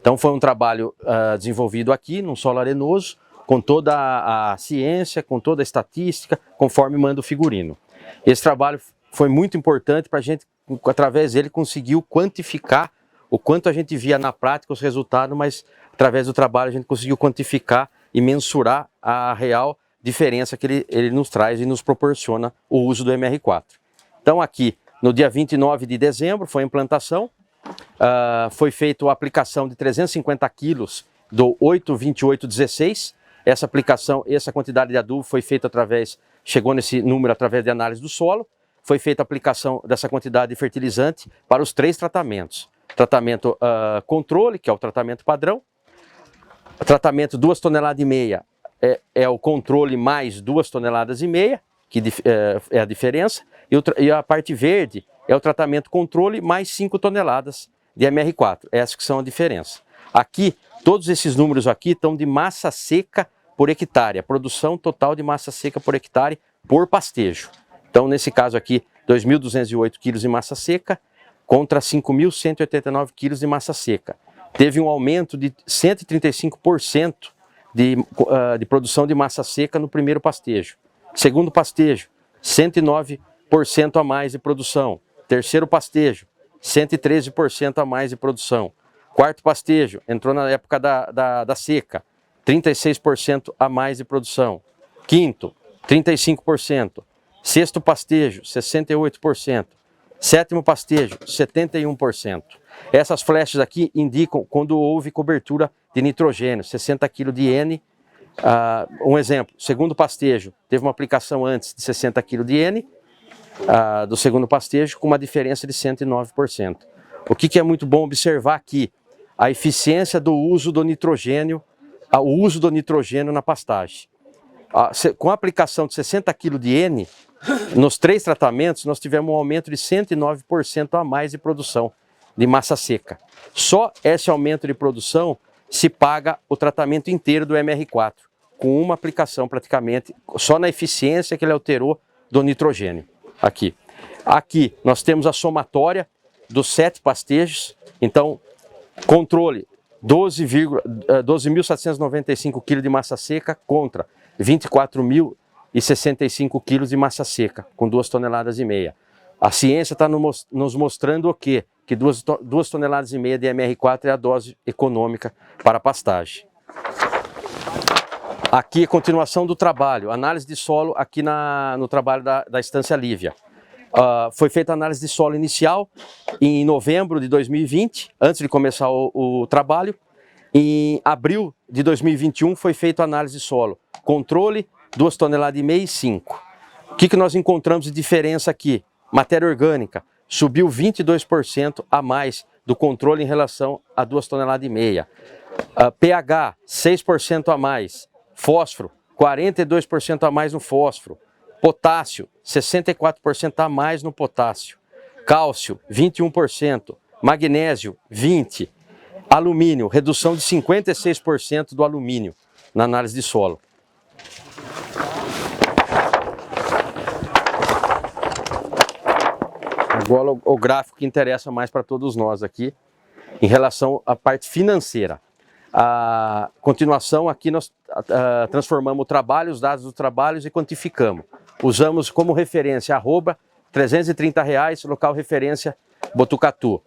Então foi um trabalho desenvolvido aqui, num solo arenoso, com toda a ciência, com toda a estatística, conforme manda o figurino. Esse trabalho foi muito importante para a gente, através dele, conseguiu quantificar o quanto a gente via na prática os resultados, mas através do trabalho a gente conseguiu quantificar e mensurar a real diferença que ele nos traz e nos proporciona o uso do MR4. Então aqui, no dia 29 de dezembro, foi a implantação, foi feita a aplicação de 350 quilos do 82816. Essa aplicação, essa quantidade de adubo foi feita chegou nesse número através de análise do solo. Foi feita a aplicação dessa quantidade de fertilizante para os 3 tratamentos. Tratamento controle, que é o tratamento padrão. Tratamento 2,5 toneladas é o controle mais 2,5 toneladas, que é a diferença. E a parte verde é o tratamento controle mais 5 toneladas de MR4. Essas que são a diferença. Aqui, todos esses números aqui estão de massa seca por hectare. A produção total de massa seca por hectare por pastejo. Então, nesse caso aqui, 2.208 quilos de massa seca contra 5.189 quilos de massa seca. Teve um aumento de 135% de produção de massa seca no primeiro pastejo. Segundo pastejo, 109% a mais de produção. Terceiro pastejo, 113% a mais de produção. Quarto pastejo, entrou na época da seca, 36% a mais de produção. Quinto, 35%. Sexto pastejo, 68%. Sétimo pastejo, 71%. Essas flechas aqui indicam quando houve cobertura de nitrogênio, 60 kg de N. Um exemplo, segundo pastejo, teve uma aplicação antes de 60 kg de N, do segundo pastejo, com uma diferença de 109%. O que é muito bom observar aqui? A eficiência do uso do nitrogênio, o uso do nitrogênio na pastagem. Com a aplicação de 60 kg de N, nos 3 tratamentos, nós tivemos um aumento de 109% a mais de produção de massa seca. Só esse aumento de produção se paga o tratamento inteiro do MR4, com uma aplicação praticamente, só na eficiência que ele alterou do nitrogênio. Aqui nós temos a somatória dos 7 pastejos. Então, controle 12.795 kg de massa seca contra 24.065 kg de massa seca, com 2,5 toneladas. A ciência está nos mostrando o quê? Que 2,5 toneladas de MR4 é a dose econômica para a pastagem. Aqui a continuação do trabalho, análise de solo aqui no trabalho da Estância Lívia. Foi feita a análise de solo inicial em novembro de 2020, antes de começar o trabalho. Em abril de 2021 foi feita a análise de solo, controle 2,5 toneladas e 5. O que nós encontramos de diferença aqui? Matéria orgânica subiu 22% a mais do controle em relação a 2,5 toneladas. pH 6% a mais, fósforo 42% a mais no fósforo, potássio 64% a mais no potássio, cálcio 21%, magnésio 20%, alumínio, redução de 56% do alumínio na análise de solo. Agora o gráfico que interessa mais para todos nós aqui, em relação à parte financeira. A continuação aqui nós transformamos o trabalho, os dados do trabalho e quantificamos. Usamos como referência @R$330, local referência Botucatu.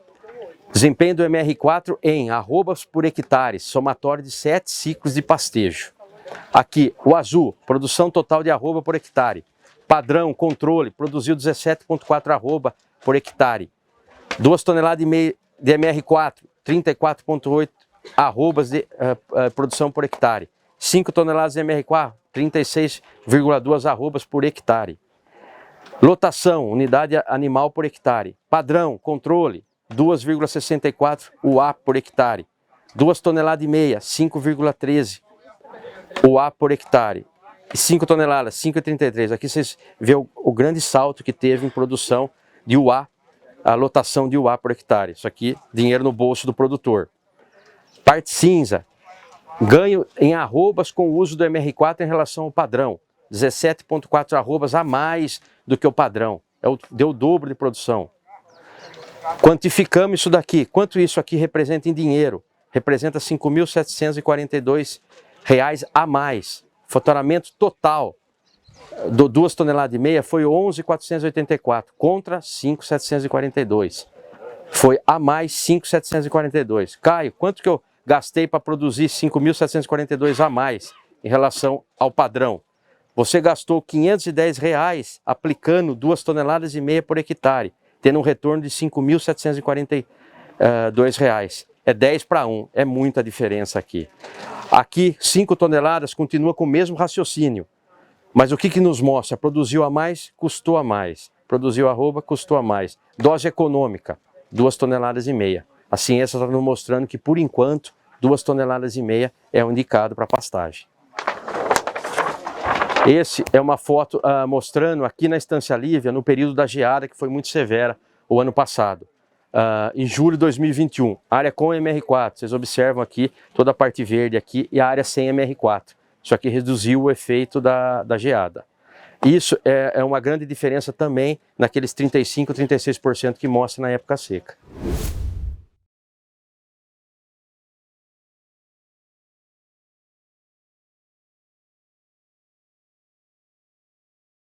Desempenho do MR4 em arrobas por hectare, somatório de 7 ciclos de pastejo. Aqui, o azul, produção total de arroba por hectare. Padrão, controle, produziu 17,4 arroba por hectare. 2,5 toneladas de MR4, 34,8 arrobas de produção por hectare. 5 toneladas de MR4, 36,2 arrobas por hectare. Lotação, unidade animal por hectare. Padrão, controle, 2,64 UA por hectare. 2,5 toneladas, 5,13 UA por hectare. E 5 toneladas, 5,33. Aqui vocês veem o grande salto que teve em produção de UA, a lotação de UA por hectare. Isso aqui, dinheiro no bolso do produtor. Parte cinza, ganho em arrobas com o uso do MR4 em relação ao padrão. 17,4 arrobas a mais do que o padrão. Deu o dobro de produção. Quantificamos isso daqui. Quanto isso aqui representa em dinheiro? representa R$ 5.742 a mais. Faturamento total do 2,5 toneladas foi 11.484 contra 5.742. Foi a mais 5.742. Caio, quanto que eu gastei para produzir 5.742 a mais em relação ao padrão? Você gastou R$ 510 aplicando 2,5 toneladas por hectare, tendo um retorno de R$ 5.742. É 10 para 1, é muita diferença aqui. Aqui, 5 toneladas continua com o mesmo raciocínio. Mas o que nos mostra? Produziu a mais, custou a mais. Produziu arroba, custou a mais. Dose econômica, 2,5 toneladas. A ciência está nos mostrando que, por enquanto, 2,5 toneladas é o indicado para pastagem. Esse é uma foto mostrando aqui na Estância Lívia, no período da geada, que foi muito severa o ano passado. Em julho de 2021, área com MR4, vocês observam aqui toda a parte verde aqui e a área sem MR4. Isso aqui reduziu o efeito da geada. Isso é uma grande diferença também naqueles 35%, 36% que mostra na época seca.